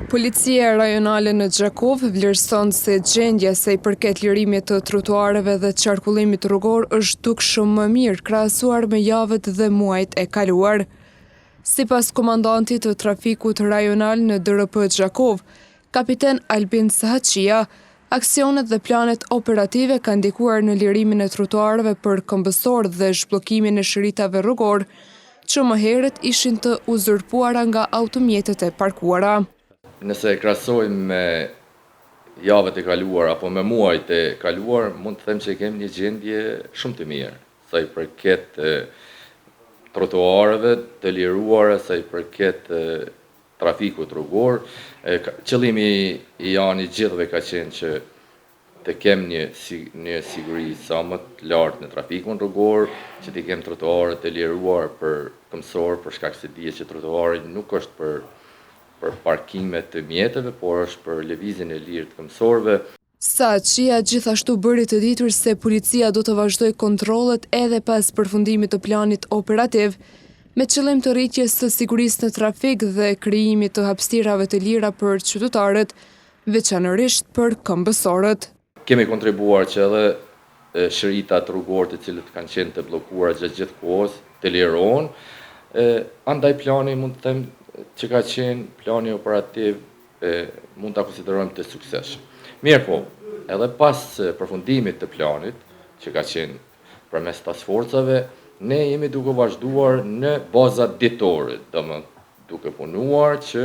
Policia rajonale në Gjakov vlerëson se gjendja sa i përket lirimit të trotuareve dhe qarkullimit rrugor është dukshëm më mirë krahasuar me javët dhe muajt e kaluar. Sipas komandantit të trafikut rajonal në DRP Gjakov, kapiten Albin Sahaçia, aksionet dhe planet operative kanë ndikuar në lirimin e trotuareve për këmbësor dhe zhbllokimin e shëritave rrugor, që më herët ishin të uzurpuara nga automjetet e parkuara. Nëse krahasojmë me javët e kaluar apo me muajt e kaluar, mund të them që kemi një gjendje shumë të mirë, sa i përket trotuareve të liruara, sa i përket trafikut rrugor. Qëllimi i janë i gjithëve ka qenë që të kem një siguri sa më të lartë në trafikun rrugor, që të kem trotuare të liruar për këmbësor, për shkak se dihet që trotuari nuk është për parkimet të mjeteve, por është për lëvizjen e lirë të këmbësorëve. Sahaçia gjithashtu bëri të ditur se policia do të vazhdojë kontrollet edhe pas përfundimit të planit operativ, me qëllim të rritjes së sigurisë në trafik dhe krijimit të hapësirave të lira për qytetarët, veçanërisht për këmbësorët. Kemi kontribuar që edhe shëritat rrugor të cilët kanë qenë të bllokuara gjatë gjithë kohës të lirohen. Andaj plani mund të them që ka qenë plani operativ mund ta konsiderojmë të suksesshëm. Mirë po, edhe pas përfundimit të planit, që ka qenë përmes task forcave, ne jemi duke vazhduar në baza ditore, domethënë duke punuar që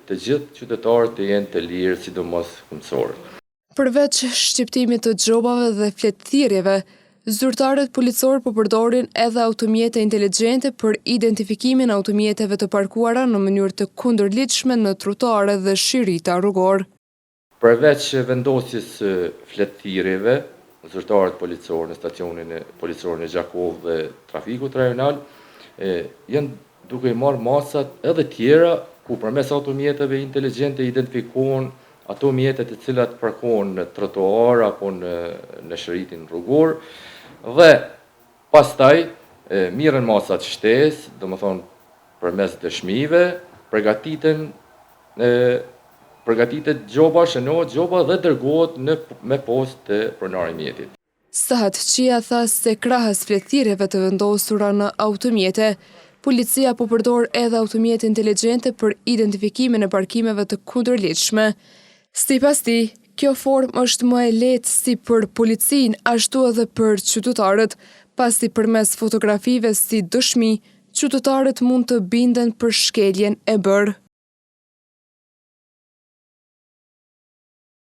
të gjithë qytetarët të jenë të lirë, sidomos këmbësorët. Përveç shqiptimit të xhobave dhe fletëthirjeve, zyrtarët policor po përdorin edhe automjete inteligjente për identifikimin e automjeteve të parkuara në mënyrë të kundërligjshme në trotuare dhe shirita rrugor. Përveç vendosjes së fletëthirjeve, zyrtarët policor në stacionin policor në Gjakov dhe trafikut rajonal janë duke i marrë masat edhe tjera ku përmes automjeteve inteligjente identifikohen ato mjetet të cilat parkohen në trotuar apo në shëritin rrugor. Dhe pastaj mirën masat shtesë, domethënë përmes dëshmive, përgatitet gjoba, shënohet gjoba dhe dërgohet me postë të pronarit mjetit. Sahaçia tha se krahas fletëthirjeve të vendosura në automjete, policia po përdor edhe automjete inteligjente për identifikimin e parkimeve të kundërligjshme. Sipas tij, kjo formë është më e lehtë si për policinë ashtu edhe për qytetarët, pasi përmes fotografive si dëshmi, qytetarët mund të binden për shkeljen e bërë.